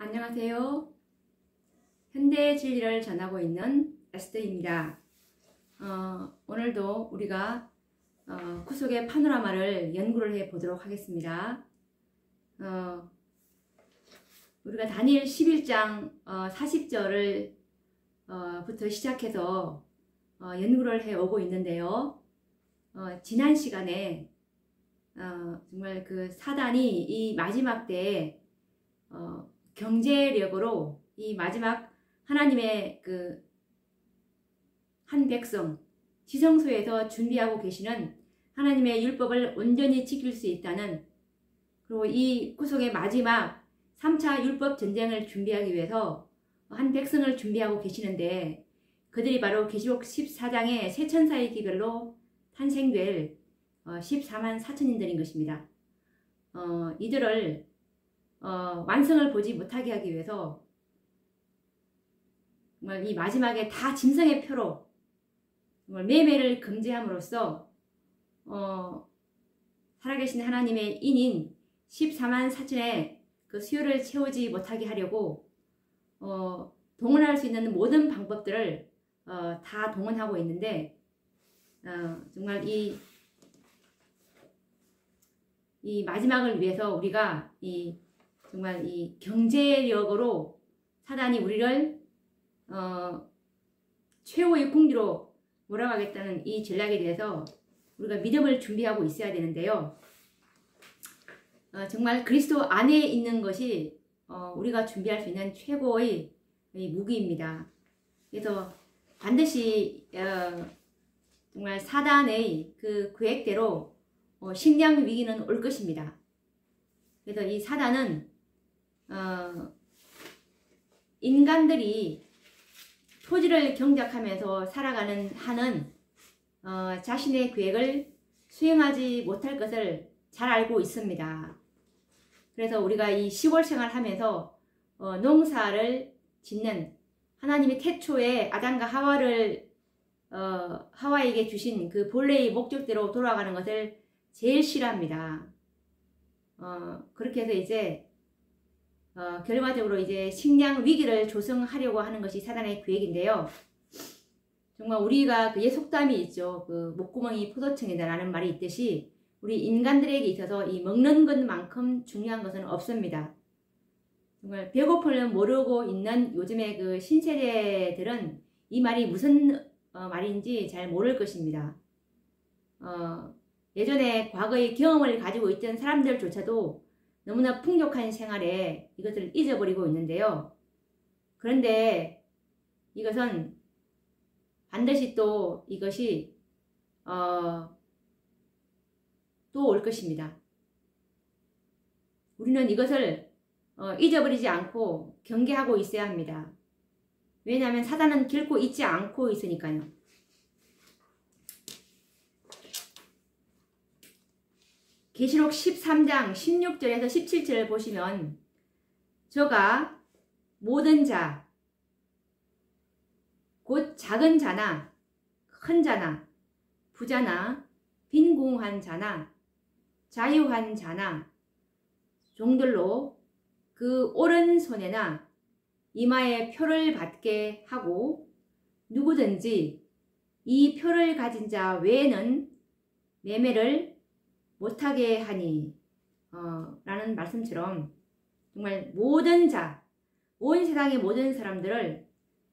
안녕하세요. 현대의 진리를 전하고 있는 에스더입니다. 오늘도 우리가 구속의 파노라마를 연구를 해 보도록 하겠습니다. 우리가 다니엘 11장 40절을 부터 시작해서 연구를 해 오고 있는데요. 지난 시간에 정말 그 사단이 이 마지막 때에 경제력으로 이 마지막 하나님의 그 한 백성 지성소에서 준비하고 계시는 하나님의 율법을 온전히 지킬 수 있다는, 그리고 이 구속의 마지막 3차 율법 전쟁을 준비하기 위해서 한 백성을 준비하고 계시는데, 그들이 바로 계시록 14장의 세 천사의 기별로 탄생될 14만 4천인들인 것입니다. 이들을 완성을 보지 못하게 하기 위해서 정말 이 마지막에 다 짐승의 표로 정말 매매를 금지함으로써 살아계신 하나님의 인인 14만 4천의 그 수요를 채우지 못하게 하려고 동원할 수 있는 모든 방법들을 다 동원하고 있는데, 정말 이 마지막을 위해서 우리가 정말 이 경제력으로 사단이 우리를 최후의 공기로 몰아가겠다는 이 전략에 대해서 우리가 믿음을 준비하고 있어야 되는데요. 정말 그리스도 안에 있는 것이 우리가 준비할 수 있는 최고의 무기입니다. 그래서 반드시 정말 사단의 그 계획대로 식량 위기는 올 것입니다. 그래서 이 사단은 인간들이 토지를 경작하면서 살아가는 한은 자신의 계획을 수행하지 못할 것을 잘 알고 있습니다. 그래서 우리가 이 시골 생활하면서 농사를 짓는 하나님이 태초에 아담과 하와에게 주신 그 본래의 목적대로 돌아가는 것을 제일 싫어합니다. 그렇게 해서 이제 결과적으로 이제 식량 위기를 조성하려고 하는 것이 사단의 계획인데요. 정말 우리가 그의 속담이 있죠. 그 목구멍이 포도청이다라는 말이 있듯이 우리 인간들에게 있어서 이 먹는 것만큼 중요한 것은 없습니다. 정말 배고픔을 모르고 있는 요즘의 그 신세대들은 이 말이 무슨 말인지 잘 모를 것입니다. 예전에 과거의 경험을 가지고 있던 사람들조차도 너무나 풍족한 생활에 이것을 잊어버리고 있는데요. 그런데 이것은 반드시 또 이것이 또 올 것입니다. 우리는 이것을 잊어버리지 않고 경계하고 있어야 합니다. 왜냐하면 사단은 결코 잊지 않고 있으니까요. 계시록 13장 16절에서 17절을 보시면 저가 모든 자, 곧 작은 자나 큰 자나 부자나 빈궁한 자나 자유한 자나 종들로 그 오른손에나 이마에 표를 받게 하고 누구든지 이 표를 가진 자 외에는 매매를 못하게 하니 라는 말씀처럼 정말 모든 자, 온 세상의 모든 사람들을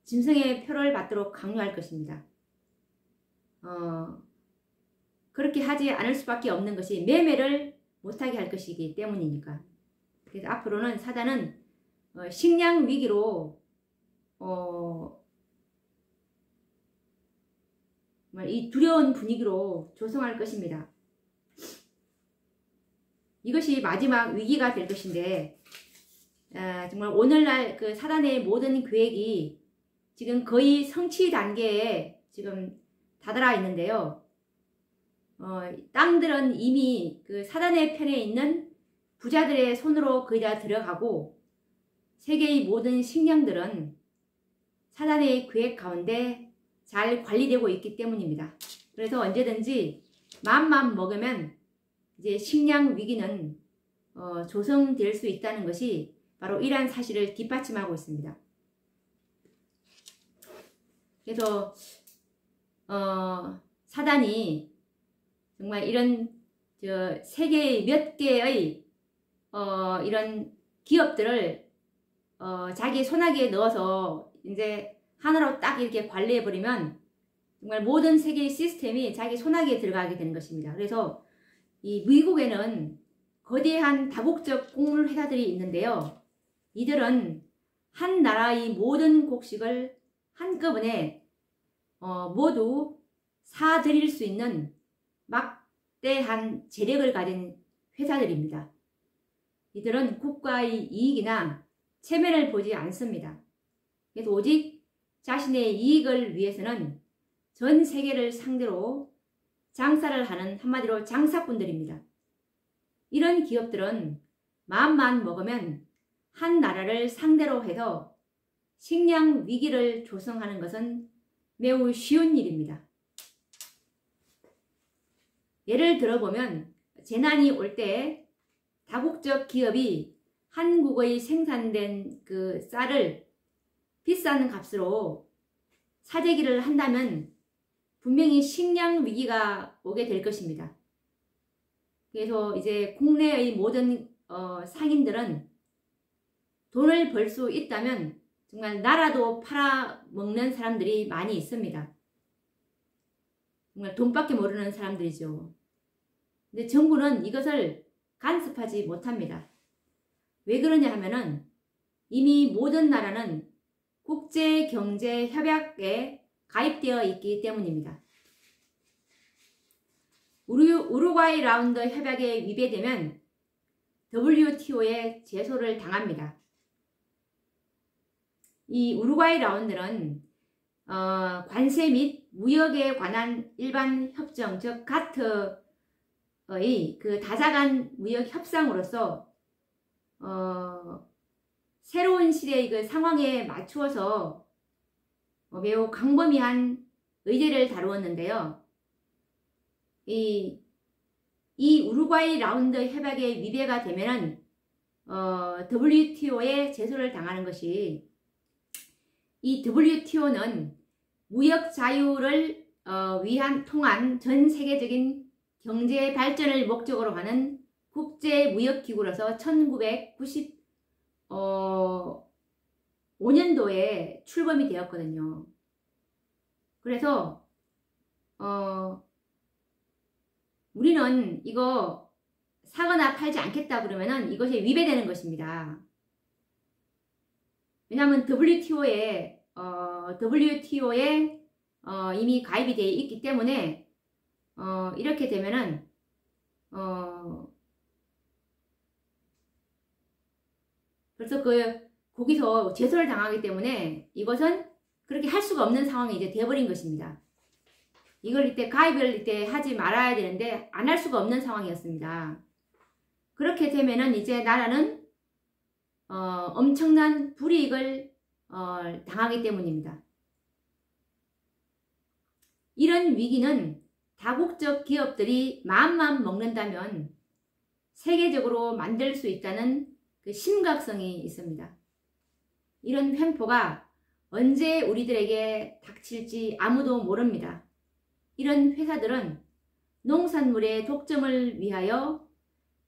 짐승의 표를 받도록 강요할 것입니다. 그렇게 하지 않을 수밖에 없는 것이 매매를 못하게 할 것이기 때문이니까. 그래서 앞으로는 사단은 식량 위기로 정말 이 두려운 분위기로 조성할 것입니다. 이것이 마지막 위기가 될 것인데, 정말 오늘날 그 사단의 모든 계획이 지금 거의 성취 단계에 지금 다다라 있는데요. 땅들은 이미 그 사단의 편에 있는 부자들의 손으로 거의 다 들어가고, 세계의 모든 식량들은 사단의 계획 가운데 잘 관리되고 있기 때문입니다. 그래서 언제든지 마음만 먹으면 이제 식량 위기는 조성될 수 있다는 것이 바로 이러한 사실을 뒷받침하고 있습니다. 그래서 사단이 정말 이런 세계 몇 개의 이런 기업들을 자기 손아귀에 넣어서 이제 하나로 딱 이렇게 관리해버리면 정말 모든 세계의 시스템이 자기 손아귀에 들어가게 되는 것입니다. 그래서 이 미국에는 거대한 다국적 곡물 회사들이 있는데요. 이들은 한 나라의 모든 곡식을 한꺼번에 모두 사들일 수 있는 막대한 재력을 가진 회사들입니다. 이들은 국가의 이익이나 체면을 보지 않습니다. 그래서 오직 자신의 이익을 위해서는 전 세계를 상대로 장사를 하는 한마디로 장사꾼들입니다. 이런 기업들은 마음만 먹으면 한 나라를 상대로 해서 식량 위기를 조성하는 것은 매우 쉬운 일입니다. 예를 들어보면 재난이 올 때 다국적 기업이 한국의 생산된 그 쌀을 비싼 값으로 사재기를 한다면 분명히 식량 위기가 오게 될 것입니다. 그래서 이제 국내의 모든 상인들은 돈을 벌 수 있다면 정말 나라도 팔아먹는 사람들이 많이 있습니다. 정말 돈밖에 모르는 사람들이죠. 근데 정부는 이것을 간섭하지 못합니다. 왜 그러냐 하면은 이미 모든 나라는 국제경제협약에 가입되어 있기 때문입니다. 우루과이 라운드 협약에 위배되면 WTO에 제소를 당합니다. 이 우루과이 라운드는 관세 및 무역에 관한 일반 협정, 즉 가트의 그 다자간 무역 협상으로서 새로운 시대의 그 상황에 맞추어서 매우 광범위한 의제를 다루었는데요. 이 우루과이 라운드 협약에 위배가 되면은 WTO에 제소를 당하는 것이, 이 WTO는 무역 자유를 통한 전 세계적인 경제 발전을 목적으로 하는 국제 무역 기구로서 1995년도에 출범이 되었거든요. 그래서 우리는 이거 사거나 팔지 않겠다 그러면은 이것이 위배되는 것입니다. 왜냐하면 WTO에 이미 가입이 되어 있기 때문에 이렇게 되면은 벌써 거기서 제소를 당하기 때문에 이것은 그렇게 할 수가 없는 상황이 이제 되어버린 것입니다. 이걸 이때 가입을 이때 하지 말아야 되는데 안 할 수가 없는 상황이었습니다. 그렇게 되면은 이제 나라는 엄청난 불이익을 당하기 때문입니다. 이런 위기는 다국적 기업들이 마음만 먹는다면 세계적으로 만들 수 있다는 그 심각성이 있습니다. 이런 횡포가 언제 우리들에게 닥칠지 아무도 모릅니다. 이런 회사들은 농산물의 독점을 위하여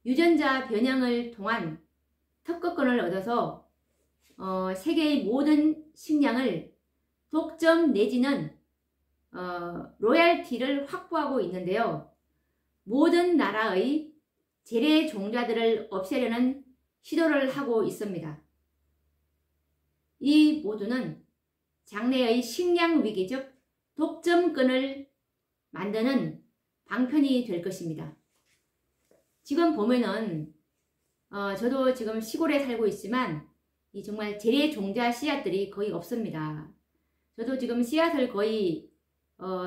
유전자 변형을 통한 특허권을 얻어서 세계의 모든 식량을 독점 내지는 로얄티를 확보하고 있는데요. 모든 나라의 재래 종자들을 없애려는 시도를 하고 있습니다. 이 모두는 장래의 식량 위기, 즉 독점권을 만드는 방편이 될 것입니다. 지금 보면은 저도 지금 시골에 살고 있지만 이 정말 재래 종자 씨앗들이 거의 없습니다. 저도 지금 씨앗을 거의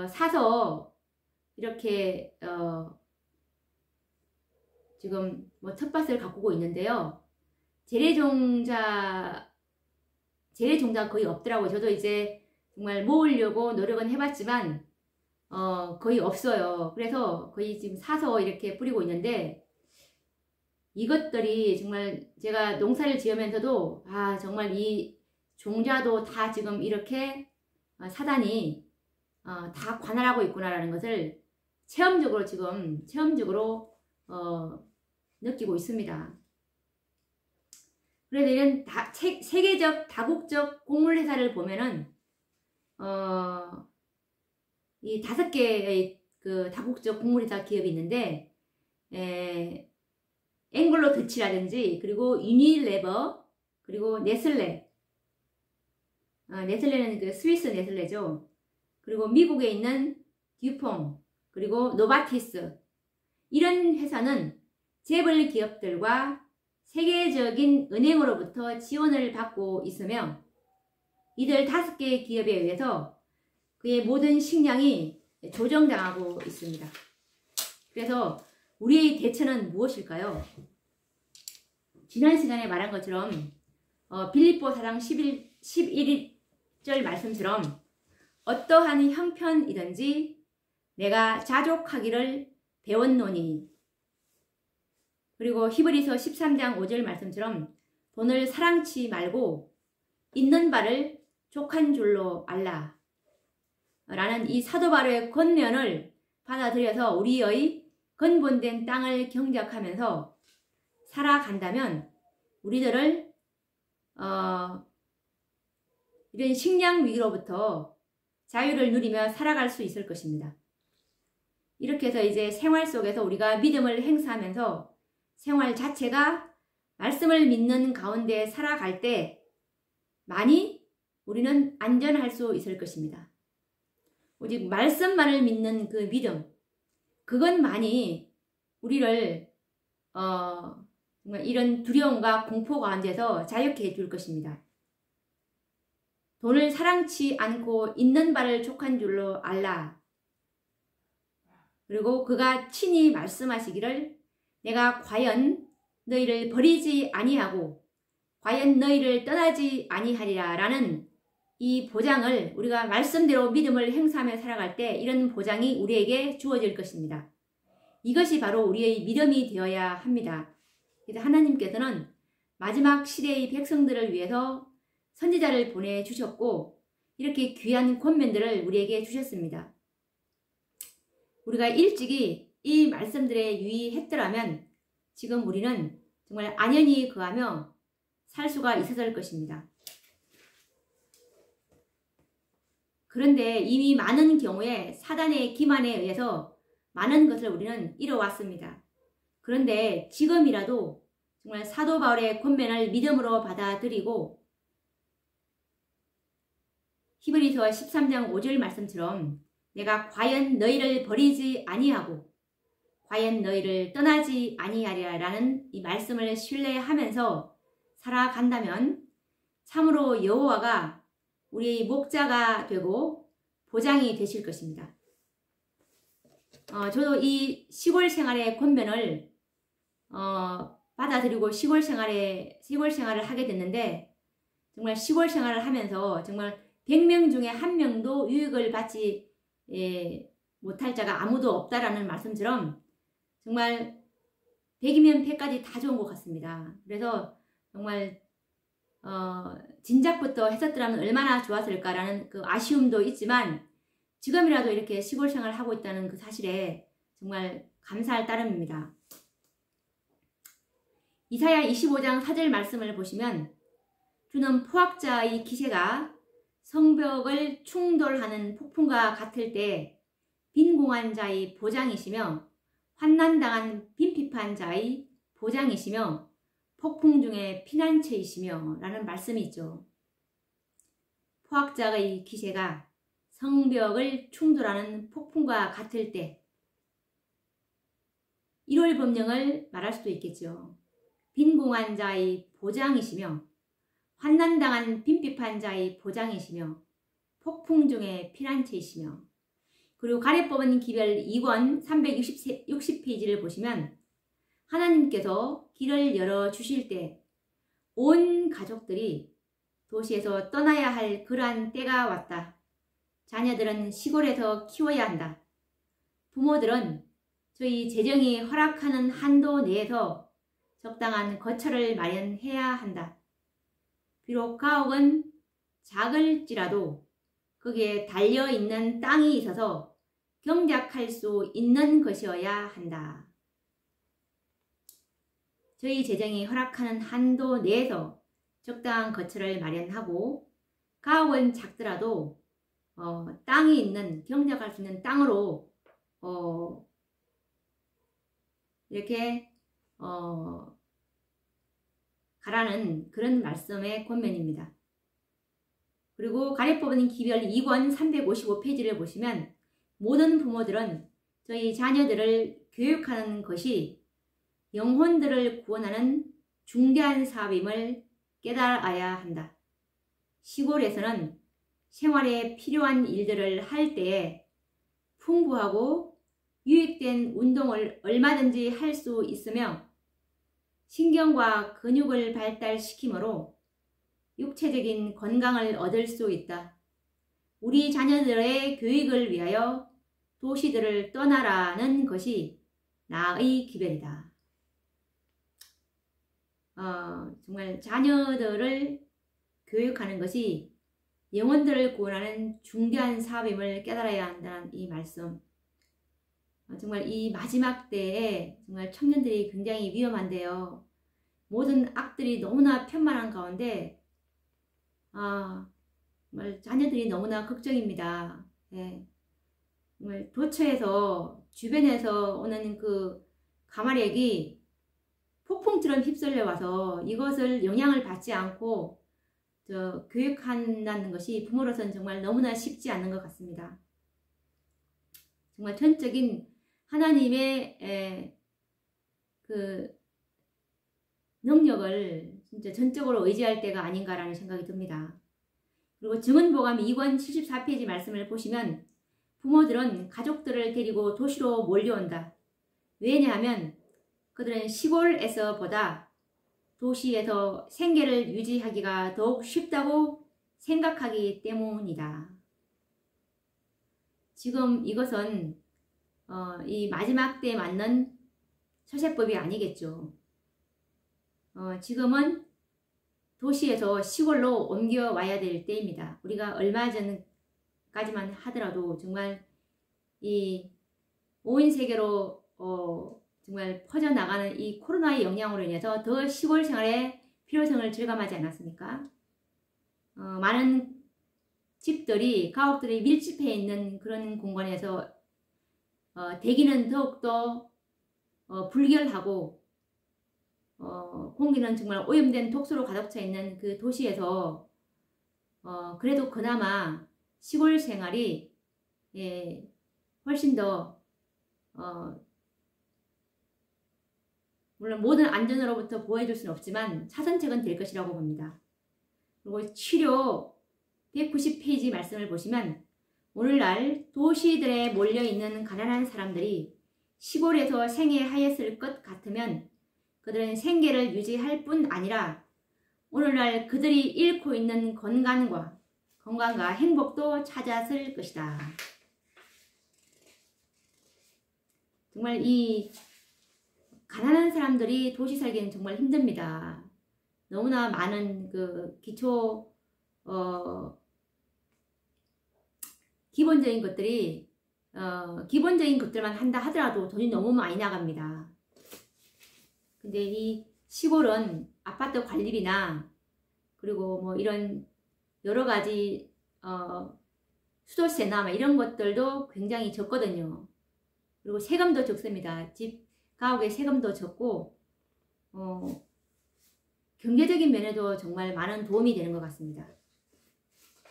사서 이렇게 지금 뭐 텃밭을 가꾸고 있는데요. 재래 종자가 거의 없더라고요. 저도 이제 정말 모으려고 노력은 해봤지만 거의 없어요. 그래서 거의 지금 사서 이렇게 뿌리고 있는데 이것들이 정말 제가 농사를 지으면서도 정말 이 종자도 다 지금 이렇게 사단이 다 관할하고 있구나라는 것을 체험적으로 느끼고 있습니다. 그래서 이런 세계적 다국적 곡물회사를 보면은 이 5개의 그 다국적 곡물회사 기업이 있는데 앵글로 더치라든지 그리고 유니레버 그리고 네슬레 네슬레는 그 스위스 네슬레죠. 그리고 미국에 있는 듀퐁 그리고 노바티스 이런 회사는 재벌 기업들과 세계적인 은행으로부터 지원을 받고 있으며 이들 5개의 기업에 의해서 그의 모든 식량이 조정당하고 있습니다. 그래서 우리의 대처는 무엇일까요? 지난 시간에 말한 것처럼 빌립보 4장 11절 말씀처럼 어떠한 형편이든지 내가 자족하기를 배웠노니 그리고 히브리서 13장 5절 말씀처럼 돈을 사랑치 말고 있는 바를 족한 줄로 알라 라는 이 사도 바울의 권면을 받아들여서 우리의 근본된 땅을 경작하면서 살아간다면 우리들을 이런 식량 위기로부터 자유를 누리며 살아갈 수 있을 것입니다. 이렇게 해서 이제 생활 속에서 우리가 믿음을 행사하면서 생활 자체가 말씀을 믿는 가운데 살아갈 때 많이 우리는 안전할 수 있을 것입니다. 오직 말씀만을 믿는 그 믿음, 그것만이 우리를 정말 이런 두려움과 공포 가운데서 자유케 해줄 것입니다. 돈을 사랑치 않고 있는 바를 족한 줄로 알라. 그리고 그가 친히 말씀하시기를 내가 과연 너희를 버리지 아니하고 과연 너희를 떠나지 아니하리라 라는 이 보장을 우리가 말씀대로 믿음을 행사하며 살아갈 때 이런 보장이 우리에게 주어질 것입니다. 이것이 바로 우리의 믿음이 되어야 합니다. 그래서 하나님께서는 마지막 시대의 백성들을 위해서 선지자를 보내주셨고 이렇게 귀한 권면들을 우리에게 주셨습니다. 우리가 일찍이 이 말씀들에 유의했더라면 지금 우리는 정말 안연히 거하며 살 수가 있었을 것입니다. 그런데 이미 많은 경우에 사단의 기만에 의해서 많은 것을 우리는 잃어왔습니다. 그런데 지금이라도 정말 사도 바울의 권면을 믿음으로 받아들이고 히브리서 13장 5절 말씀처럼 내가 과연 너희를 버리지 아니하고 과연 너희를 떠나지 아니하리라 라는 이 말씀을 신뢰하면서 살아간다면 참으로 여호와가 우리의 목자가 되고 보장이 되실 것입니다. 저도 이 시골 생활의 권면을 받아들이고 시골 생활을 하게 됐는데 정말 시골 생활을 하면서 정말 100명 중에 1명도 유익을 받지 못할 자가 아무도 없다라는 말씀처럼 정말 100이면 100까지 다 좋은 것 같습니다. 그래서 정말 진작부터 했었더라면 얼마나 좋았을까라는 그 아쉬움도 있지만 지금이라도 이렇게 시골 생활을 하고 있다는 그 사실에 정말 감사할 따름입니다. 이사야 25장 4절 말씀을 보시면 주는 포악자의 기세가 성벽을 충돌하는 폭풍과 같을 때 빈공한 자의 보장이시며 환난당한 빈핍한 자의 보장이시며 폭풍 중에 피난처이시며 라는 말씀이 있죠. 포악자의 기세가 성벽을 충돌하는 폭풍과 같을 때 1월 법령을 말할 수도 있겠죠. 빈공한 자의 보장이시며 환난당한 빈핍한 자의 보장이시며 폭풍 중에 피난처이시며 그리고 가래뽑은 기별 2권 360페이지를 보시면 하나님께서 길을 열어주실 때 온 가족들이 도시에서 떠나야 할 그러한 때가 왔다. 자녀들은 시골에서 키워야 한다. 부모들은 저희 재정이 허락하는 한도 내에서 적당한 거처를 마련해야 한다. 비록 가옥은 작을지라도 거기에 달려있는 땅이 있어서 경작할 수 있는 것이어야 한다. 저희 재정이 허락하는 한도 내에서 적당한 거처를 마련하고 가옥은 작더라도 땅이 있는 경작할 수 있는 땅으로 이렇게 가라는 그런 말씀의 권면입니다. 그리고 가래법은 기별 2권 355페이지를 보시면 모든 부모들은 저희 자녀들을 교육하는 것이 영혼들을 구원하는 중대한 사업임을 깨달아야 한다. 시골에서는 생활에 필요한 일들을 할 때에 풍부하고 유익된 운동을 얼마든지 할 수 있으며 신경과 근육을 발달시키므로 육체적인 건강을 얻을 수 있다. 우리 자녀들의 교육을 위하여 도시들을 떠나라는 것이 나의 기별이다. 정말 자녀들을 교육하는 것이 영혼들을 구원하는 중대한 사업임을 깨달아야 한다는 이 말씀. 정말 이 마지막 때에 정말 청년들이 굉장히 위험한데요. 모든 악들이 너무나 편만한 가운데 정말 자녀들이 너무나 걱정입니다. 예. 정말 도처에서 주변에서 오는 그 가마력이 폭풍처럼 휩쓸려 와서 이것을 영향을 받지 않고 교육한다는 것이 부모로서는 정말 너무나 쉽지 않은 것 같습니다. 정말 전적인 하나님의 그 능력을 진짜 전적으로 의지할 때가 아닌가라는 생각이 듭니다. 그리고 증언보감 2권 74페이지 말씀을 보시면 부모들은 가족들을 데리고 도시로 몰려온다. 왜냐하면 그들은 시골에서보다 도시에서 생계를 유지하기가 더욱 쉽다고 생각하기 때문이다. 지금 이것은 이 마지막 때에 맞는 처세법이 아니겠죠. 지금은 도시에서 시골로 옮겨와야 될 때입니다. 우리가 얼마 전까지만 하더라도 정말 이 온 세계로 정말 퍼져나가는 이 코로나의 영향으로 인해서 더 시골 생활의 필요성을 절감하지 않았습니까? 많은 집들이, 가옥들이 밀집해 있는 그런 공간에서 대기는 더욱더 불결하고 공기는 정말 오염된 독소로 가득 차 있는 그 도시에서 그래도 그나마 시골 생활이 훨씬 더 물론 모든 안전으로부터 보호해줄 수는 없지만 차선책은 될 것이라고 봅니다. 그리고 치료 190페이지 말씀을 보시면 오늘날 도시들에 몰려있는 가난한 사람들이 시골에서 생애하였을 것 같으면 그들은 생계를 유지할 뿐 아니라 오늘날 그들이 잃고 있는 건강과 행복도 찾았을 것이다. 정말 이 가난한 사람들이 도시 살기는 정말 힘듭니다. 너무나 많은 그 기본적인 것들만 한다 하더라도 돈이 너무 많이 나갑니다. 근데 이 시골은 아파트 관리비나 그리고 뭐 이런 여러 가지 수도세나 이런 것들도 굉장히 적거든요. 그리고 세금도 적습니다. 집 가옥의 세금도 적고 경제적인 면에도 정말 많은 도움이 되는 것 같습니다.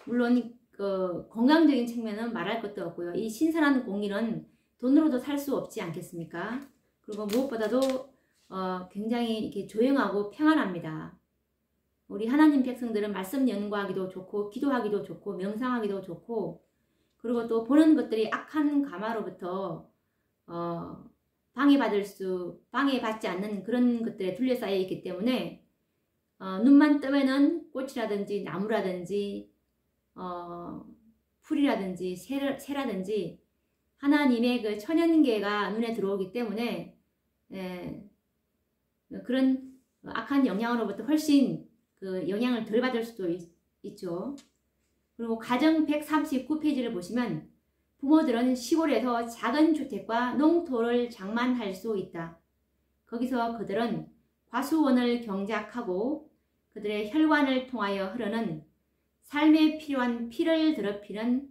물론 그 건강적인 측면은 말할 것도 없고요. 이 신선한 공기는 돈으로도 살 수 없지 않겠습니까? 그리고 무엇보다도 굉장히 이렇게 조용하고 평안합니다. 우리 하나님 백성들은 말씀 연구하기도 좋고 기도하기도 좋고 명상하기도 좋고 그리고 또 보는 것들이 악한 가마로부터 방해받지 않는 그런 것들에 둘러싸여 있기 때문에 눈만 뜨면은 꽃이라든지 나무라든지 풀이라든지 새라든지 하나님의 그 천연계가 눈에 들어오기 때문에 그런 악한 영향으로부터 훨씬 그 영향을 덜 받을 수도 있죠. 그리고 가정 139페이지를 보시면 부모들은 시골에서 작은 주택과 농토를 장만할 수 있다. 거기서 그들은 과수원을 경작하고 그들의 혈관을 통하여 흐르는 삶에 필요한 피를 더럽히는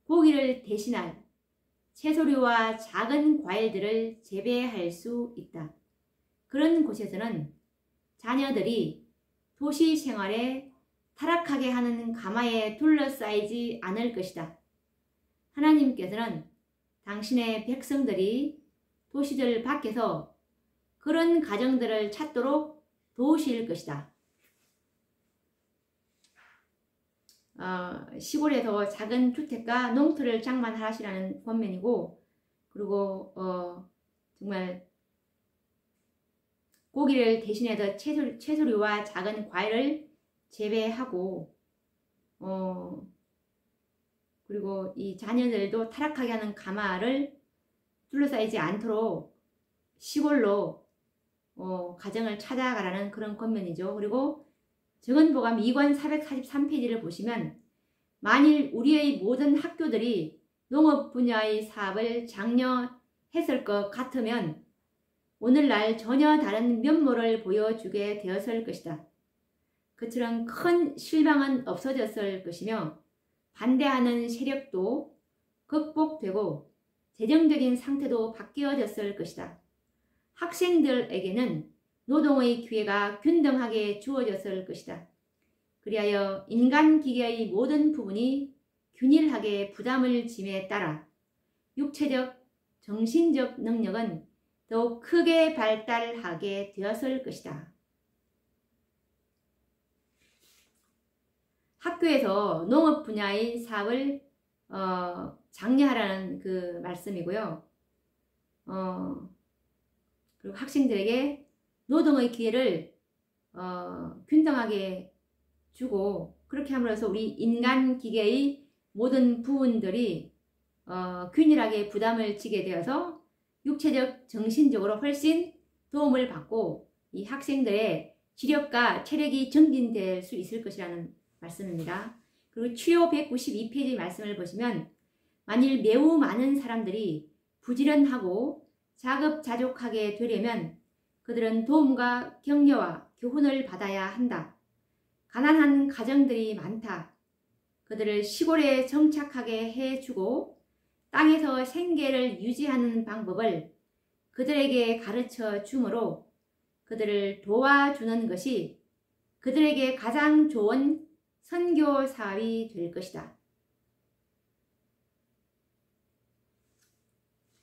고기를 대신할 채소류와 작은 과일들을 재배할 수 있다. 그런 곳에서는 자녀들이 도시 생활에 타락하게 하는 가마에 둘러싸이지 않을 것이다. 하나님께서는 당신의 백성들이 도시들 밖에서 그런 가정들을 찾도록 도우실 것이다. 시골에서 작은 주택과 농토를 장만하시라는 권면이고, 그리고 정말 고기를 대신해서 채소류와 작은 과일을 재배하고, 그리고 이 자녀들도 타락하게 하는 가마를 둘러싸이지 않도록 시골로 가정을 찾아가라는 그런 권면이죠. 그리고 정은보감 2권 443페이지를 보시면 만일 우리의 모든 학교들이 농업 분야의 사업을 장려했을 것 같으면 오늘날 전혀 다른 면모를 보여주게 되었을 것이다. 그처럼 큰 실망은 없어졌을 것이며 반대하는 세력도 극복되고 재정적인 상태도 바뀌어졌을 것이다. 학생들에게는 노동의 기회가 균등하게 주어졌을 것이다. 그리하여 인간기계의 모든 부분이 균일하게 부담을 짐에 따라 육체적, 정신적 능력은 더욱 크게 발달하게 되었을 것이다. 학교에서 농업 분야의 사업을 장려하라는 그 말씀이고요. 그리고 학생들에게 노동의 기회를 균등하게 주고 그렇게 함으로써 우리 인간 기계의 모든 부분들이 균일하게 부담을 지게 되어서 육체적, 정신적으로 훨씬 도움을 받고 이 학생들의 지력과 체력이 증진될 수 있을 것이라는 말씀입니다. 그리고 추요 192페이지 말씀을 보시면 만일 매우 많은 사람들이 부지런하고 자급자족하게 되려면 그들은 도움과 격려와 교훈을 받아야 한다. 가난한 가정들이 많다. 그들을 시골에 정착하게 해주고 땅에서 생계를 유지하는 방법을 그들에게 가르쳐 주므로 그들을 도와주는 것이 그들에게 가장 좋은 선교 사업이 될 것이다.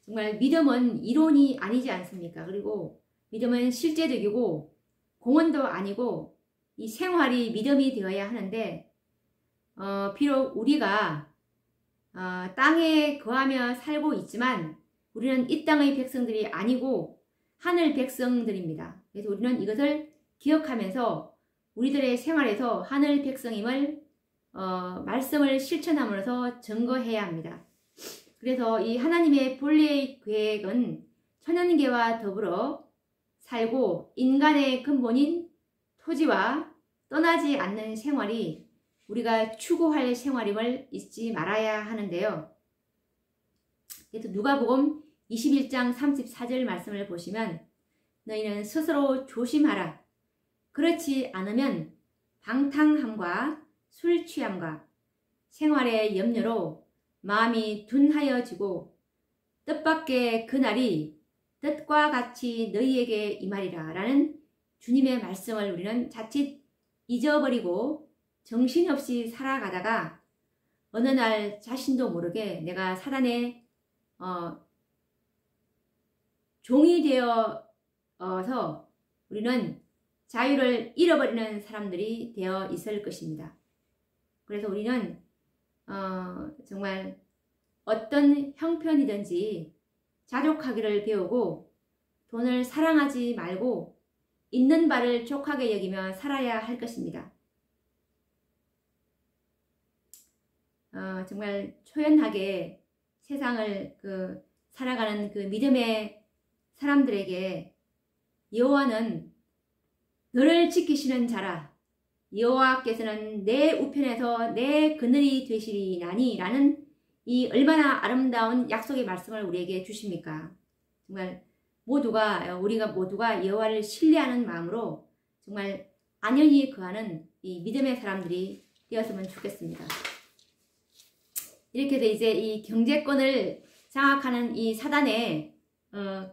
정말 믿음은 이론이 아니지 않습니까? 그리고 믿음은 실제적이고 공언도 아니고 이 생활이 믿음이 되어야 하는데 비록 우리가 땅에 거하며 살고 있지만 우리는 이 땅의 백성들이 아니고 하늘 백성들입니다. 그래서 우리는 이것을 기억하면서 우리들의 생활에서 하늘 백성임을 말씀을 실천함으로써 증거해야 합니다. 그래서 이 하나님의 본래의 계획은 천연계와 더불어 살고 인간의 근본인 토지와 떠나지 않는 생활이 우리가 추구할 생활임을 잊지 말아야 하는데요. 그래서 누가복음 21장 34절 말씀을 보시면 너희는 스스로 조심하라. 그렇지 않으면 방탕함과 술 취함과 생활의 염려로 마음이 둔하여지고 뜻밖의 그날이 뜻과 같이 너희에게 임하리라 라는 주님의 말씀을 우리는 자칫 잊어버리고 정신없이 살아가다가 어느 날 자신도 모르게 내가 사단의 종이 되어서 우리는 자유를 잃어버리는 사람들이 되어 있을 것입니다. 그래서 우리는 정말 어떤 형편이든지 자족하기를 배우고 돈을 사랑하지 말고 있는 바를 족하게 여기며 살아야 할 것입니다. 정말 초연하게 세상을 살아가는 그 믿음의 사람들에게 여호와는 너를 지키시는 자라. 여호와께서는 내 우편에서 내 그늘이 되시리나니 라는 이 얼마나 아름다운 약속의 말씀을 우리에게 주십니까? 정말 우리가 모두가 여호와를 신뢰하는 마음으로 정말 안연히 거하는 이 믿음의 사람들이 되었으면 좋겠습니다. 이렇게 해서 이제 이 경제권을 장악하는 이 사단의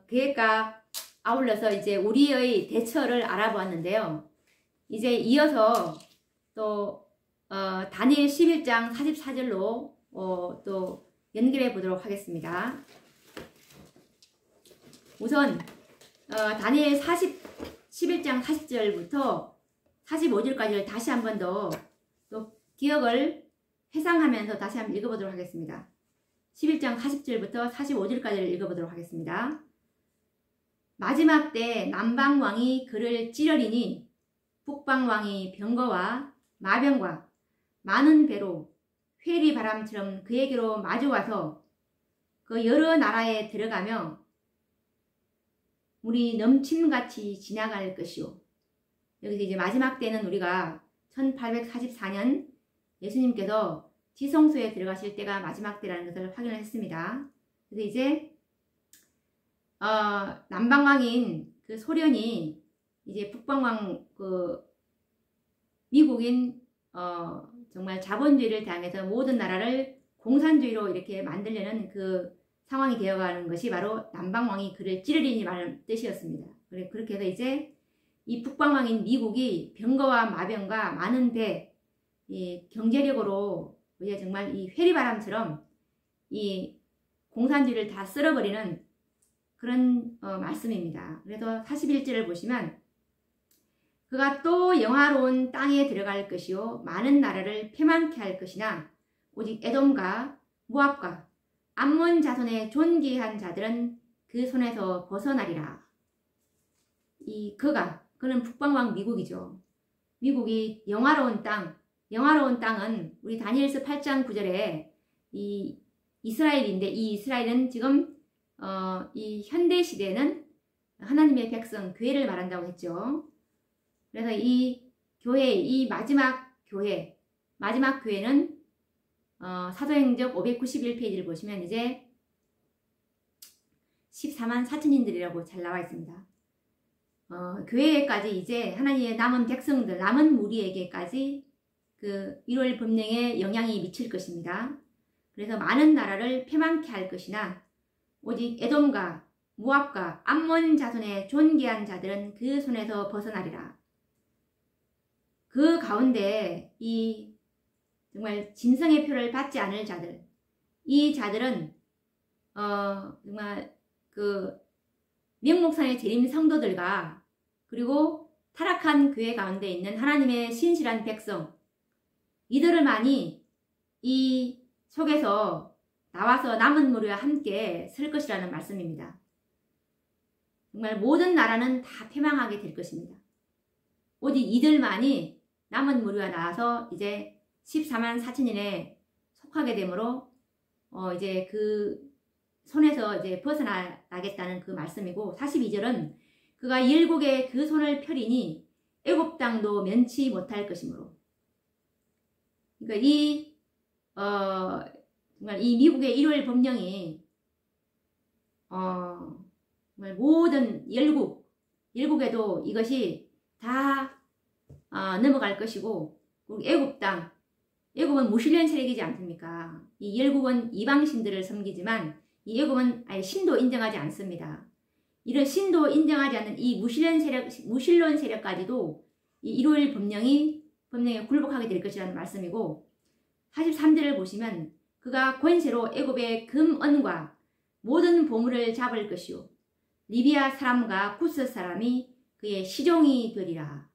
계획과 아울러서 이제 우리의 대처를 알아보았는데요. 이제 이어서 또 다니엘 11장 44절로 또 연결해 보도록 하겠습니다. 우선 다니엘 11장 40절부터 45절까지를 다시 한 번 더 또 기억을 회상하면서 다시 한번 읽어보도록 하겠습니다. 11장 40절부터 45절까지를 읽어보도록 하겠습니다. 마지막 때 남방왕이 그를 찌르리니 북방왕이 병거와 마병과 많은 배로 회리바람처럼 그에게로 마주와서 그 여러 나라에 들어가며 물이 넘침같이 지나갈 것이요. 여기서 이제 마지막 때는 우리가 1844년 예수님께서 지성소에 들어가실 때가 마지막 때라는 것을 확인을 했습니다. 그래서 이제 남방왕인 그 소련이 이제 북방왕 미국인 정말 자본주의를 당해서 모든 나라를 공산주의로 이렇게 만들려는 그 상황이 되어가는 것이 바로 남방왕이 그를 찌르리니 말하는 뜻이었습니다. 그렇게 해서 이제 이 북방왕인 미국이 병거와 마병과 많은 배, 이 경제력으로 이제 정말 이 회리바람처럼 이 공산주의를 다 쓸어버리는 그런 말씀입니다. 그래서 41절을 보시면 그가 또 영화로운 땅에 들어갈 것이요 많은 나라를 패망케 할 것이나 오직 에돔과 모압과 암몬 자손의 존귀한 자들은 그 손에서 벗어나리라. 그는 북방왕 미국이죠. 미국이 영화로운 땅은 우리 다니엘서 8장 9절에 이 이스라엘인데 이 이스라엘은 지금 이 현대 시대에는 하나님의 백성 교회를 말한다고 했죠. 그래서 이 교회, 이 마지막 교회는 사도행적 591페이지를 보시면 이제 14만 4천인들이라고 잘 나와 있습니다. 교회에까지 이제 하나님의 남은 백성들, 남은 무리에게까지 그 1월 법령에 영향이 미칠 것입니다. 그래서 많은 나라를 패망케 할 것이나 오직 에돔과 모압과 암몬 자손의 존귀한 자들은 그 손에서 벗어나리라. 그 가운데 이 정말 진성의 표를 받지 않을 자들, 이 자들은 정말 그 명목산의 재림 성도들과 그리고 타락한 교회 가운데 있는 하나님의 신실한 백성, 이들을만이 이 속에서 나와서 남은 무리와 함께 설 것이라는 말씀입니다. 정말 모든 나라는 다 패망하게 될 것입니다. 오직 이들만이 남은 무리와 나와서 이제 14만 4천인에 속하게 되므로 이제 그 손에서 이제 벗어나겠다는 그 말씀이고 42절은 그가 열국에 그 손을 펴리니 애굽 땅도 면치 못할 것이므로. 그러니까 정말 이 미국의 1월 법령이 정말 모든 열국에도 이것이 다 넘어갈 것이고, 애굽은 무신론 세력이지 않습니까? 이 열국은 이방신들을 섬기지만 이 애굽은 아예 신도 인정하지 않습니다. 이런 신도 인정하지 않는 이 무신론 세력까지도 이 1월 법령에 굴복하게 될 것이라는 말씀이고, 43절을 보시면 그가 권세로 애굽의 금은과 모든 보물을 잡을 것이요 리비아 사람과 구스 사람이 그의 시종이 되리라.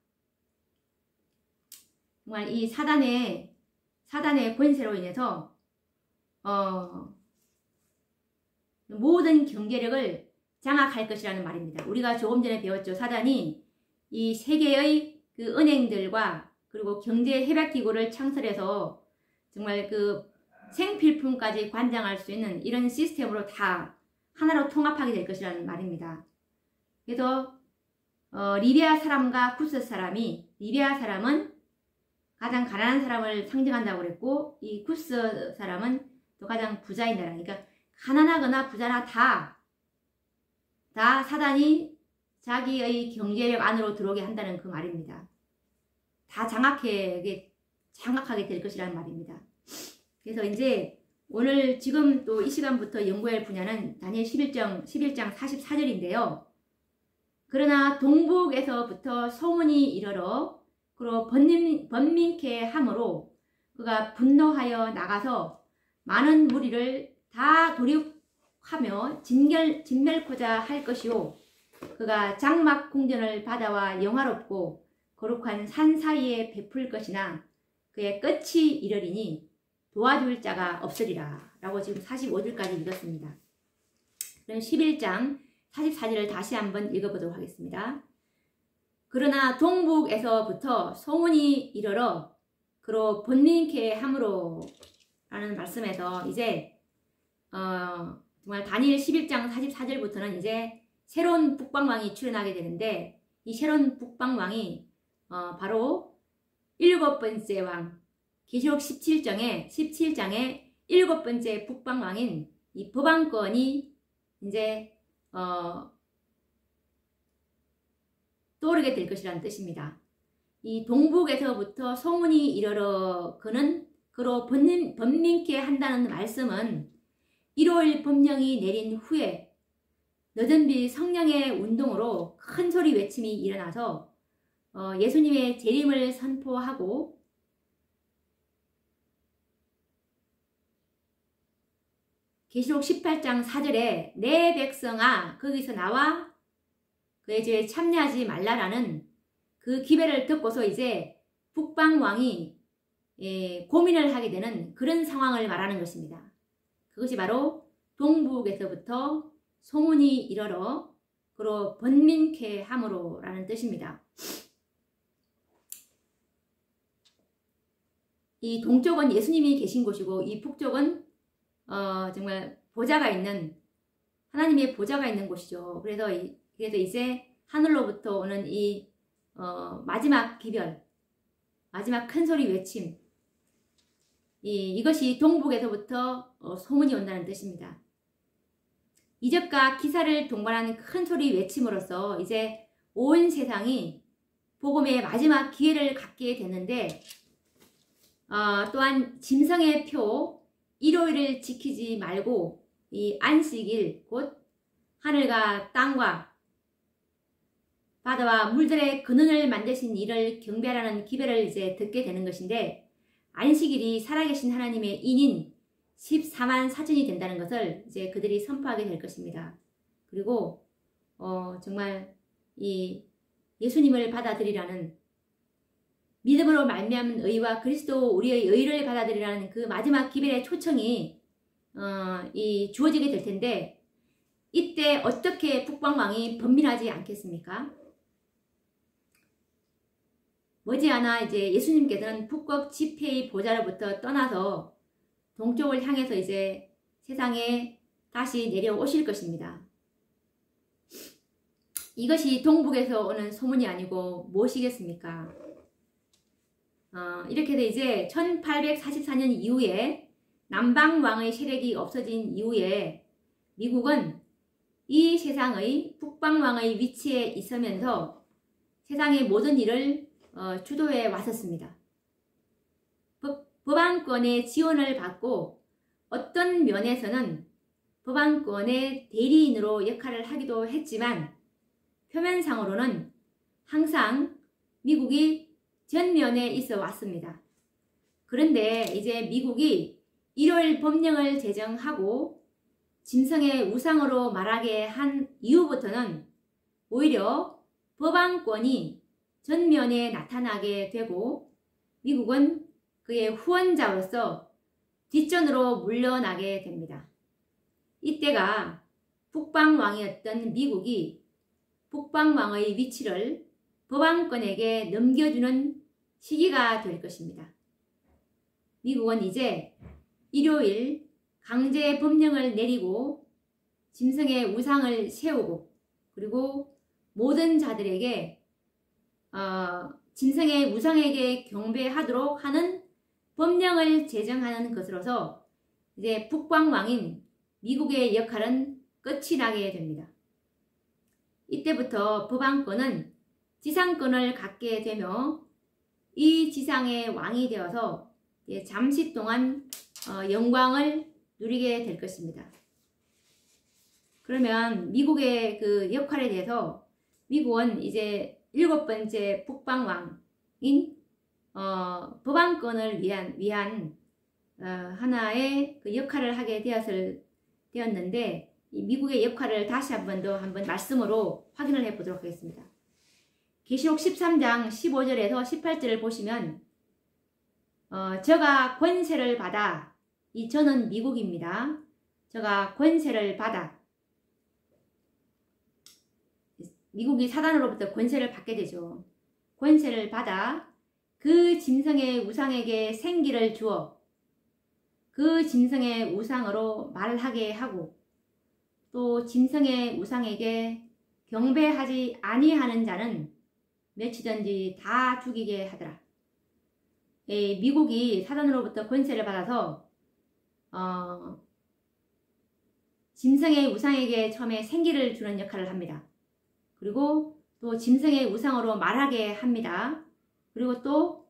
정말 이 사단의 권세로 인해서 모든 경제력을 장악할 것이라는 말입니다. 우리가 조금 전에 배웠죠. 사단이 이 세계의 그 은행들과 그리고 경제 협약기구를 창설해서 정말 그 생필품까지 관장할 수 있는 이런 시스템으로 다 하나로 통합하게 될 것이라는 말입니다. 그래서 리비아 사람과 쿠스 사람이, 리비아 사람은 가장 가난한 사람을 상징한다고 그랬고, 이 쿠스 사람은 또 가장 부자인 나라. 그러니까 가난하거나 부자나 다 사단이 자기의 경제력 안으로 들어오게 한다는 그 말입니다. 다 장악하게 될 것이라는 말입니다. 그래서 이제 오늘 지금 또 이 시간부터 연구할 분야는 다니엘 11장 44절인데요. 그러나 동북에서부터 소문이 이르러 그로 번민케 함으로 그가 분노하여 나가서 많은 무리를 다 도륙하며 진멸코자 할 것이요. 그가 장막 궁전을 바다와 영화롭고 거룩한 산 사이에 베풀 것이나 그의 끝이 이르리니 도와줄 자가 없으리라 라고 지금 45절까지 읽었습니다. 그럼 11장 44절을 다시 한번 읽어보도록 하겠습니다. 그러나 동북에서부터 소문이 이르러 그로 번민케 함으로 라는 말씀에서 이제 정말 다니엘 11장 44절부터는 이제 새로운 북방왕이 출현하게 되는데, 이 새로운 북방왕이 바로 일곱 번째 왕, 계시록 17장의 일곱 번째 북방왕인 이 법왕권이 이제 떠오르게 될 것이라는 뜻입니다. 이 동북에서부터 소문이 이르러 그로 번민케 한다는 말씀은 1월 법령이 내린 후에 너전비 성령의 운동으로 큰 소리 외침이 일어나서 예수님의 재림을 선포하고 계시록 18장 4절에 내 백성아 거기서 나와 그의 죄에 참여하지 말라라는 그 기배를 듣고서 이제 북방왕이 고민을 하게 되는 그런 상황을 말하는 것입니다. 그것이 바로 동북에서부터 소문이 이르러 그로 번민케 함으로 라는 뜻입니다. 이 동쪽은 예수님이 계신 곳이고 이 북쪽은 정말 보좌가 있는, 하나님의 보좌가 있는 곳이죠. 그래서 이제 하늘로부터 오는 이 마지막 기별, 마지막 큰 소리 외침, 이것이 동북에서부터 소문이 온다는 뜻입니다. 이적과 기사를 동반한 큰 소리 외침으로써 이제 온 세상이 복음의 마지막 기회를 갖게 됐는데, 또한 짐승의 표 일요일을 지키지 말고 이 안식일 곧 하늘과 땅과 바다와 물들의 근원을 만드신 이를 경배하라는 기별을 이제 듣게 되는 것인데, 안식일이 살아계신 하나님의 인인 14만 4천이 된다는 것을 이제 그들이 선포하게 될 것입니다. 그리고 정말 이 예수님을 받아들이라는, 믿음으로 말미암은 의와 그리스도 우리의 의를 받아들이라는 그 마지막 기별의 초청이 주어지게 될 텐데, 이때 어떻게 북방왕이 번민하지 않겠습니까? 머지않아 이제 예수님께서는 북극 지폐의 보좌로부터 떠나서 동쪽을 향해서 이제 세상에 다시 내려오실 것입니다. 이것이 동북에서 오는 소문이 아니고 무엇이겠습니까? 이렇게 해서 이제 1844년 이후에 남방왕의 세력이 없어진 이후에 미국은 이 세상의 북방왕의 위치에 있으면서 세상의 모든 일을 주도해 왔었습니다. 법안권의 지원을 받고 어떤 면에서는 법안권의 대리인으로 역할을 하기도 했지만, 표면상으로는 항상 미국이 전면에 있어 왔습니다. 그런데 이제 미국이 1월 법령을 제정하고 짐승의 우상으로 말하게 한 이후부터는 오히려 법안권이 전면에 나타나게 되고 미국은 그의 후원자로서 뒷전으로 물러나게 됩니다. 이때가 북방왕이었던 미국이 북방왕의 위치를 법안권에게 넘겨주는 시기가 될 것입니다. 미국은 이제 일요일 강제 법령을 내리고 짐승의 우상을 세우고, 그리고 모든 자들에게 짐승의 우상에게 경배하도록 하는 법령을 제정하는 것으로서 이제 북방왕인 미국의 역할은 끝이 나게 됩니다. 이때부터 법왕권은 지상권을 갖게 되며 이 지상의 왕이 되어서 잠시 동안 영광을 누리게 될 것입니다. 그러면 미국의 그 역할에 대해서 미국은 이제 7번째 북방왕인 법왕권을 위한 하나의 그 역할을 하게 되었는데 이 미국의 역할을 다시 한번 말씀으로 확인을 해 보도록 하겠습니다. 계시록 13장 15절에서 18절을 보시면 저가 권세를 받아, 이 저는 미국입니다. 저가 권세를 받아, 미국이 사단으로부터 권세를 받게 되죠. 권세를 받아 그 짐승의 우상에게 생기를 주어 그 짐승의 우상으로 말하게 하고 또 짐승의 우상에게 경배하지 아니하는 자는 몇이든지 다 죽이게 하더라. 미국이 사단으로부터 권세를 받아서 짐승의 우상에게 처음에 생기를 주는 역할을 합니다. 그리고 또 짐승의 우상으로 말하게 합니다. 그리고 또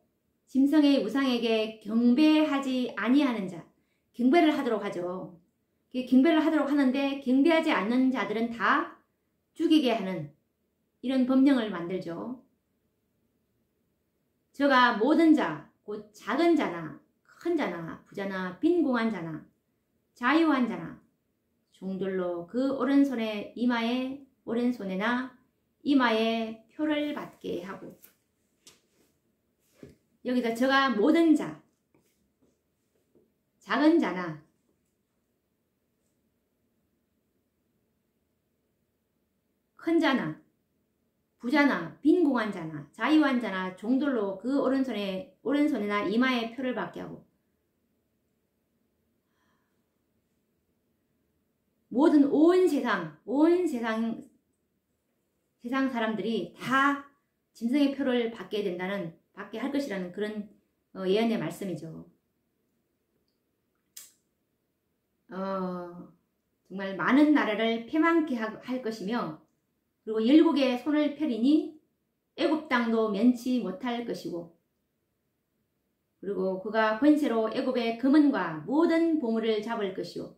짐승의 우상에게 경배하지 아니하는 자, 경배를 하도록 하죠. 경배를 하도록 하는데 경배하지 않는 자들은 다 죽이게 하는 이런 법령을 만들죠. 저가 모든 자, 곧 작은 자나 큰 자나 부자나 빈궁한 자나 자유한 자나 종들로 그 오른손에 오른손에나 이마에 표를 받게 하고, 여기서 저가 모든 자, 작은 자나 큰 자나 부자나 빈궁한 자나 자유한 자나 종들로 그 오른손에나 이마에 표를 받게 하고, 모든 온 세상 사람들이 다 짐승의 표를 받게 할 것이라는 그런 예언의 말씀이죠. 정말 많은 나라를 패망케 할 것이며, 그리고 열국의 손을 펴리니 애굽 땅도 면치 못할 것이고, 그리고 그가 권세로 애굽의 금은과 모든 보물을 잡을 것이요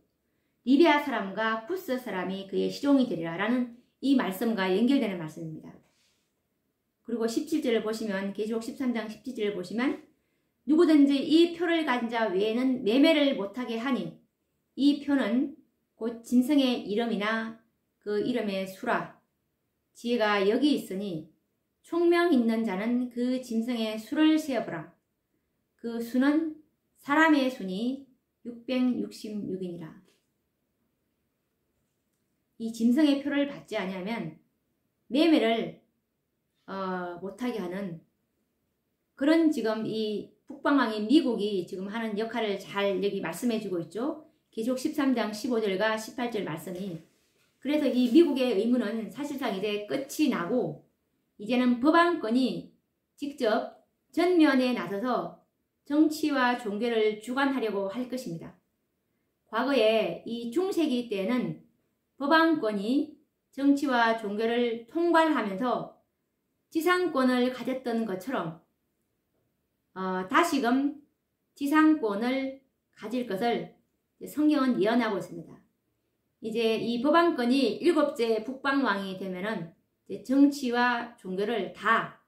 리비아 사람과 쿠스 사람이 그의 시종이 되리라 라는 이 말씀과 연결되는 말씀입니다. 그리고 17절을 보시면, 계시록 13장 17절을 보시면, 누구든지 이 표를 가진 자 외에는 매매를 못하게 하니 이 표는 곧 짐승의 이름이나 그 이름의 수라, 지혜가 여기 있으니 총명 있는 자는 그 짐승의 수를 세어보라. 그 수는 사람의 수니 666이니라. 이 짐승의 표를 받지 아니하면 매매를 못하게 하는 그런 지금 이 북방왕인 미국이 지금 하는 역할을 잘 여기 말씀해 주고 있죠. 계시록 13장 15절과 18절 말씀이. 그래서 이 미국의 의무는 사실상 이제 끝이 나고 이제는 법왕권이 직접 전면에 나서서 정치와 종교를 주관하려고 할 것입니다. 과거에 이 중세기 때는 법왕권이 정치와 종교를 통괄하면서 지상권을 가졌던 것처럼 다시금 지상권을 가질 것을 성경은 예언하고 있습니다. 이제 이 법왕권이 7째 북방왕이 되면은 정치와 종교를 다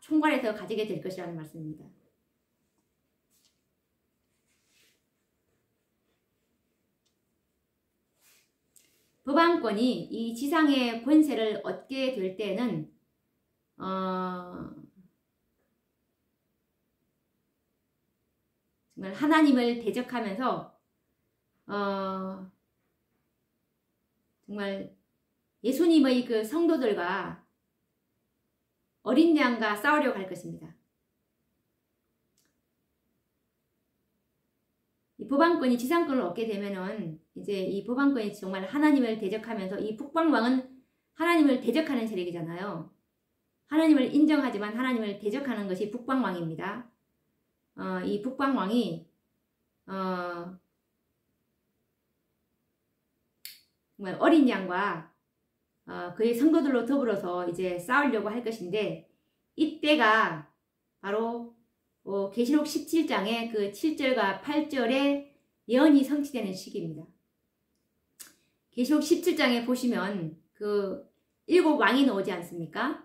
총괄해서 가지게 될 것이라는 말씀입니다. 법왕권이 이 지상의 권세를 얻게 될 때는 정말 하나님을 대적하면서 정말 예수님의 그 성도들과 어린 양과 싸우려고 할 것입니다. 이 법왕권이 지상권을 얻게 되면은 이제 이 법왕권이 정말 하나님을 대적하면서, 이 북방왕은 하나님을 대적하는 세력이잖아요. 하나님을 인정하지만 하나님을 대적하는 것이 북방왕입니다. 이 북방왕이 정말 어린 양과 그의 성도들로 더불어서 이제 싸우려고 할 것인데, 이때가 바로 계시록 17장의 그 7절과 8절의 예언이 성취되는 시기입니다. 계시록 17장에 보시면 그 7왕이 나오지 않습니까?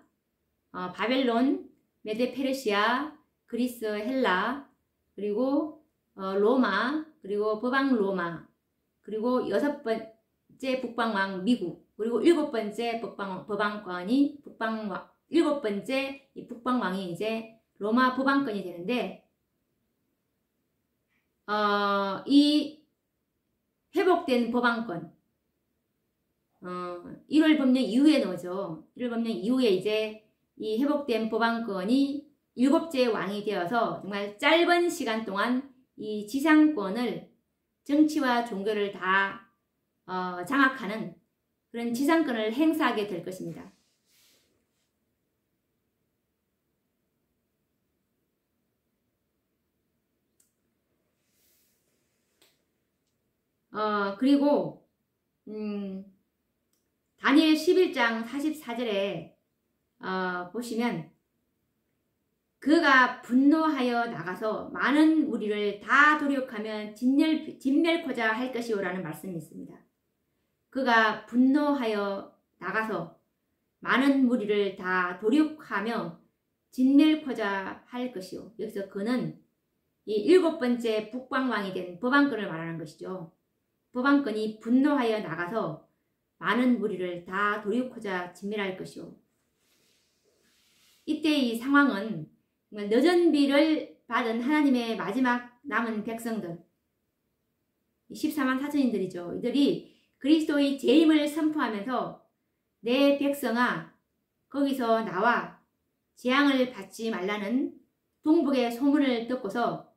바벨론, 메데 페르시아, 그리스, 헬라, 그리고 로마, 그리고 법왕 로마, 그리고 6번째 북방왕 미국, 그리고 7번째 법왕권이 북방왕, 7번째 이 북방왕이 이제 로마 법왕권이 되는데, 이 회복된 법왕권, 1월 법령 이후에 나오죠. 1월 법령 이후에 이제 이 회복된 법왕권이 7째 왕이 되어서 정말 짧은 시간 동안 이 지상권을, 정치와 종교를 다 장악하는 그런 지상권을 행사하게 될 것입니다. 그리고 다니엘 11장 44절에 보시면, 그가 분노하여 나가서 많은 무리를 다 도륙하며 진멸코자 할 것이오 라는 말씀이 있습니다. 그가 분노하여 나가서 많은 무리를 다 도륙하며 진멸코자 할 것이오. 여기서 그는 이 7번째 북방왕이 된 법왕권을 말하는 것이죠. 법왕권이 분노하여 나가서 많은 무리를 다 도륙하자 진멸할 것이오. 이때 이 상황은 너전비를 받은 하나님의 마지막 남은 백성들, 14만 4천인들이죠. 이들이 그리스도의 재림을 선포하면서 내 백성아 거기서 나와 재앙을 받지 말라는 동북의 소문을 듣고서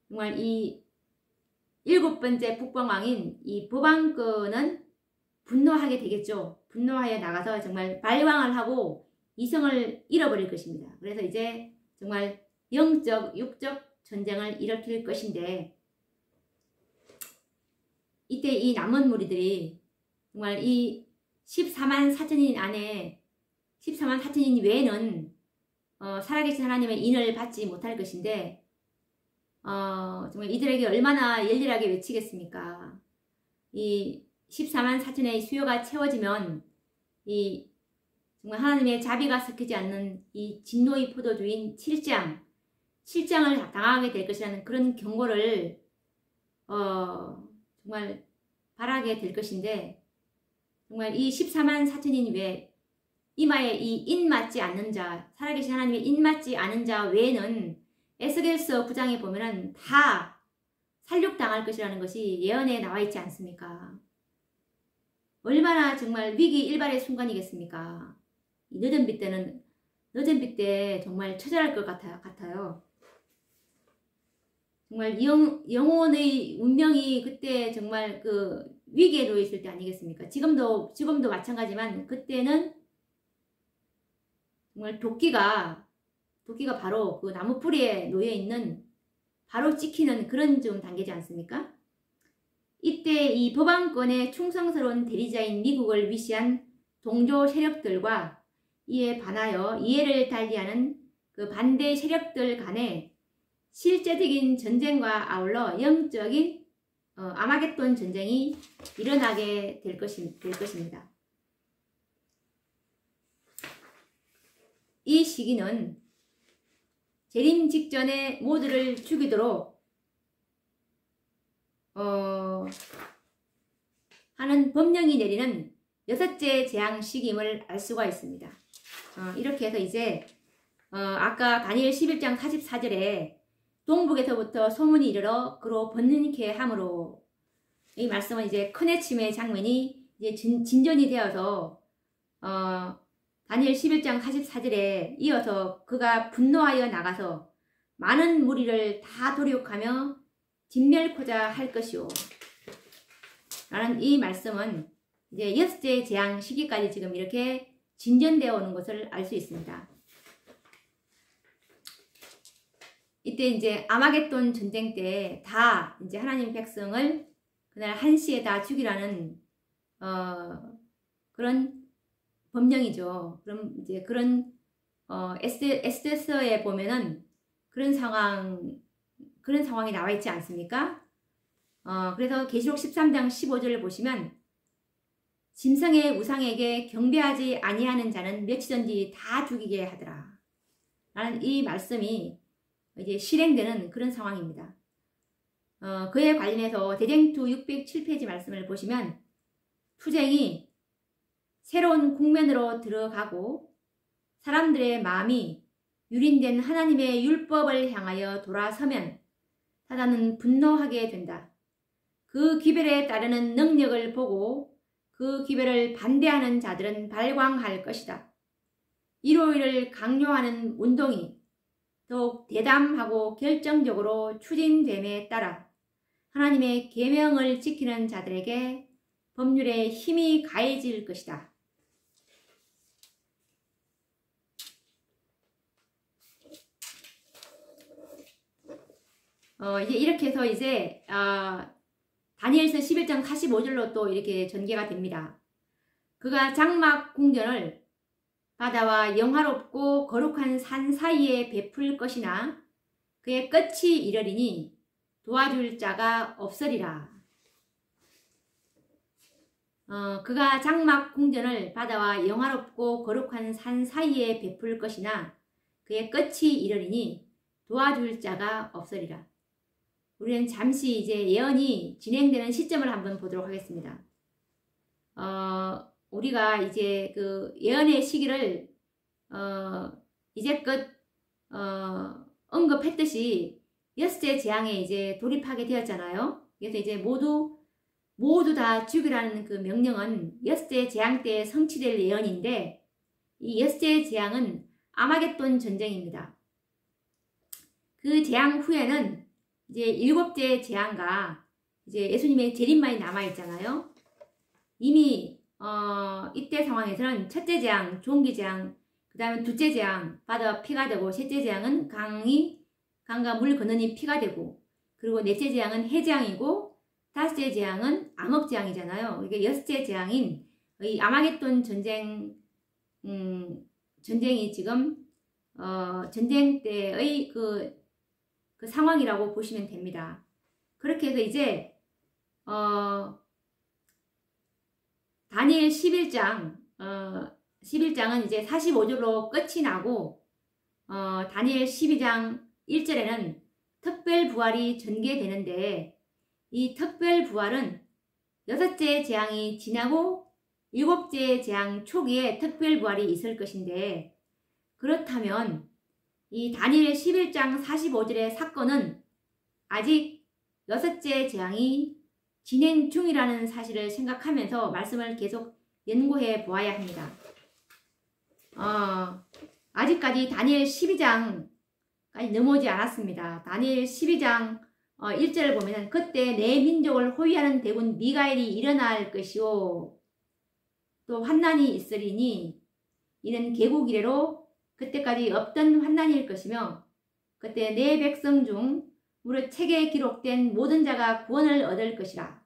정말 이 7번째 북방왕인 이 법왕권은 분노하게 되겠죠. 분노하여 나가서 정말 발왕을 하고 이성을 잃어버릴 것입니다. 그래서 이제 정말 영적, 육적 전쟁을 일으킬 것인데, 이때 이 남은 무리들이 정말 이 14만 4천인 안에 14만 4천인 외에는 살아계신 하나님의 인을 받지 못할 것인데, 정말 이들에게 얼마나 열렬하게 외치겠습니까? 이 14만 4천의 수요가 채워지면 이 정말 하나님의 자비가 섞이지 않는 이 진노의 포도주인 7장을 당하게 될 것이라는 그런 경고를 정말 바라게 될 것인데, 정말 이 14만 4천인 외에 이마에 이 인 맞지 않는 자, 살아계신 하나님의 인 맞지 않은 자 외에는 에스겔서 9장에 보면은 다 살육당할 것이라는 것이 예언에 나와 있지 않습니까? 얼마나 정말 위기 일발의 순간이겠습니까? 너전비 때 정말 처절할 것 같아요. 정말 영혼의 운명이 그때 정말 그 위기에 놓여 있을 때 아니겠습니까? 지금도 마찬가지지만 그때는 정말 도끼가 바로 그 나무 뿌리에 놓여 있는, 바로 찍히는 그런 좀 단계지 않습니까? 이때 이 법왕권의 충성스러운 대리자인 미국을 위시한 동조 세력들과 이에 반하여 이해를 달리하는 그 반대 세력들 간에 실제적인 전쟁과 아울러 영적인 아마겟돈 전쟁이 일어나게 될 것입니다. 이 시기는 재림 직전에 모두를 죽이도록 하는 법령이 내리는 6째 재앙 시기임을 알 수가 있습니다. 이렇게 해서 이제 아까 다니엘 11장 44절에 동북에서부터 소문이 이르러 그로 번능케 함으로, 이 말씀은 이제 큰 해침의 장면이 이제 진전이 되어서 다니엘 11장 44절에 이어서 그가 분노하여 나가서 많은 무리를 다 도륙하며 진멸코자 할 것이오. 라는 이 말씀은 이제 여섯째 재앙 시기까지 지금 이렇게 진전되어 오는 것을 알 수 있습니다. 이때 이제 아마겟돈 전쟁 때 다 이제 하나님 백성을 그날 한시에 다 죽이라는 그런 법령이죠. 그럼 이제 그런 에스더서에 보면은 그런 상황이 나와 있지 않습니까? 그래서 계시록 13장 15절을 보시면 짐승의 우상에게 경배하지 아니하는 자는 몇이든지 다 죽이게 하더라 라는 이 말씀이 이제 실행되는 그런 상황입니다. 그에 관련해서 대쟁투 607페이지 말씀을 보시면 투쟁이 새로운 국면으로 들어가고 사람들의 마음이 유린된 하나님의 율법을 향하여 돌아서면 사단은 분노하게 된다. 그 기별에 따르는 능력을 보고 그 기별을 반대하는 자들은 발광할 것이다. 일요일을 강요하는 운동이 더욱 대담하고 결정적으로 추진됨에 따라 하나님의 계명을 지키는 자들에게 법률의 힘이 가해질 것이다. 이제 이렇게 해서 이제 다니엘서 11장 45절로 또 이렇게 전개가 됩니다. 그가 장막 궁전을 바다와 영화롭고 거룩한 산 사이에 베풀 것이나 그의 끝이 이르리니 도와줄 자가 없으리라. 그가 장막 궁전을 바다와 영화롭고 거룩한 산 사이에 베풀 것이나 그의 끝이 이르리니 도와줄 자가 없으리라. 우리는 잠시 이제 예언이 진행되는 시점을 한번 보도록 하겠습니다. 우리가 이제 그 예언의 시기를 이제껏 언급했듯이 여섯째 재앙에 이제 돌입하게 되었잖아요. 그래서 이제 모두 다 죽이라는 그 명령은 여섯째 재앙 때 성취될 예언인데 이 여섯째 재앙은 아마겟돈 전쟁입니다. 그 재앙 후에는 이제 일곱째 재앙과 이제 예수님의 재림만이 남아 있잖아요. 이미 이때 상황에서는 첫째 재앙, 종기 재앙, 그 다음에 둘째 재앙, 바다와 피가 되고, 셋째 재앙은 강과 물 건너니 피가 되고, 그리고 넷째 재앙은 해재앙이고, 다섯째 재앙은 암흑재앙이잖아요. 이게 여섯째 재앙인 이 아마겟돈 전쟁이 지금 전쟁 때의 그 상황이라고 보시면 됩니다. 그렇게 해서 이제 다니엘 11장은 이제 45절로 끝이 나고 다니엘 12장 1절에는 특별 부활이 전개되는데 이 특별 부활은 여섯째 재앙이 지나고 일곱째 재앙 초기에 특별 부활이 있을 것인데 그렇다면 이 다니엘 11장 45절의 사건은 아직 여섯째 재앙이 진행 중이라는 사실을 생각하면서 말씀을 계속 연구해 보아야 합니다. 아직까지 다니엘 12장까지 넘어오지 않았습니다. 다니엘 12장 1절을 보면 그때 내 민족을 호위하는 대군 미가엘이 일어날 것이요 또 환난이 있으리니 이는 개국 이래로 그때까지 없던 환난일 것이며 그때 내 백성 중 무릇 책에 기록된 모든 자가 구원을 얻을 것이라.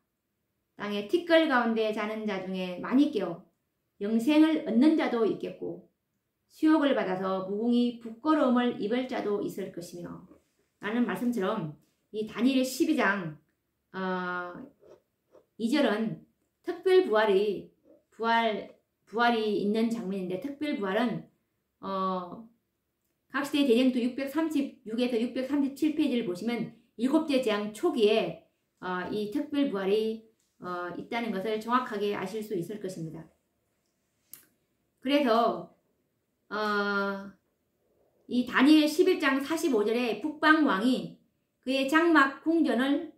땅의 티끌 가운데 자는 자 중에 많이 깨어 영생을 얻는 자도 있겠고 수욕을 받아서 무궁히 부끄러움을 입을 자도 있을 것이며 라는 말씀처럼 이 다니엘 12장 2절은 특별 부활이 있는 장면인데 특별 부활은 각시대 대쟁투 636에서 637페이지를 보시면 일곱째 재앙 초기에 이 특별 부활이 있다는 것을 정확하게 아실 수 있을 것입니다. 그래서 이 다니엘 11장 45절에 북방왕이 그의 장막 궁전을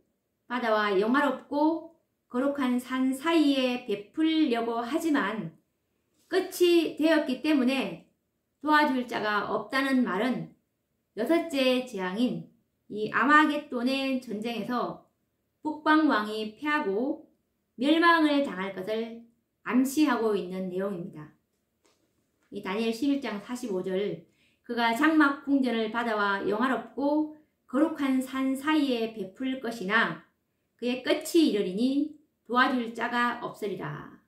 바다와 영화롭고 거룩한 산 사이에 베풀려고 하지만 끝이 되었기 때문에 도와줄 자가 없다는 말은 여섯째 재앙인 이 아마겟돈의 전쟁에서 북방왕이 패하고 멸망을 당할 것을 암시하고 있는 내용입니다. 이 다니엘 11장 45절 그가 장막 궁전을 바다와 영화롭고 거룩한 산 사이에 베풀 것이나 그의 끝이 이르리니 도와줄 자가 없으리라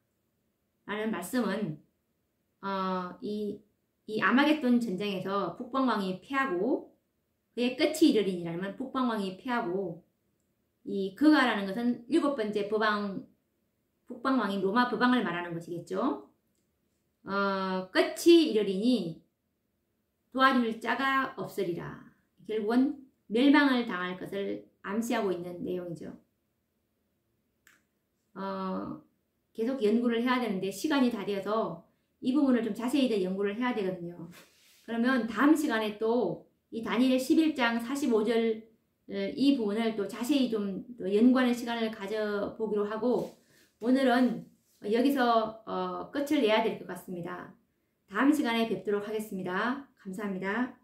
라는 말씀은 이 아마겟돈 전쟁에서 북방왕이 패하고 그의 끝이 이르리니라면 북방왕이 패하고 이 그가라는 것은 7번째 북방왕인 로마 법왕을 말하는 것이겠죠. 끝이 이르리니 도와줄 자가 없으리라. 결국은 멸망을 당할 것을 암시하고 있는 내용이죠. 계속 연구를 해야 되는데 시간이 다 되어서 이 부분을 좀 자세히 더 연구를 해야 되거든요. 그러면 다음 시간에 또 이 다니엘 11장 45절 이 부분을 또 자세히 좀 연구하는 시간을 가져보기로 하고 오늘은 여기서 끝을 내야 될 것 같습니다. 다음 시간에 뵙도록 하겠습니다. 감사합니다.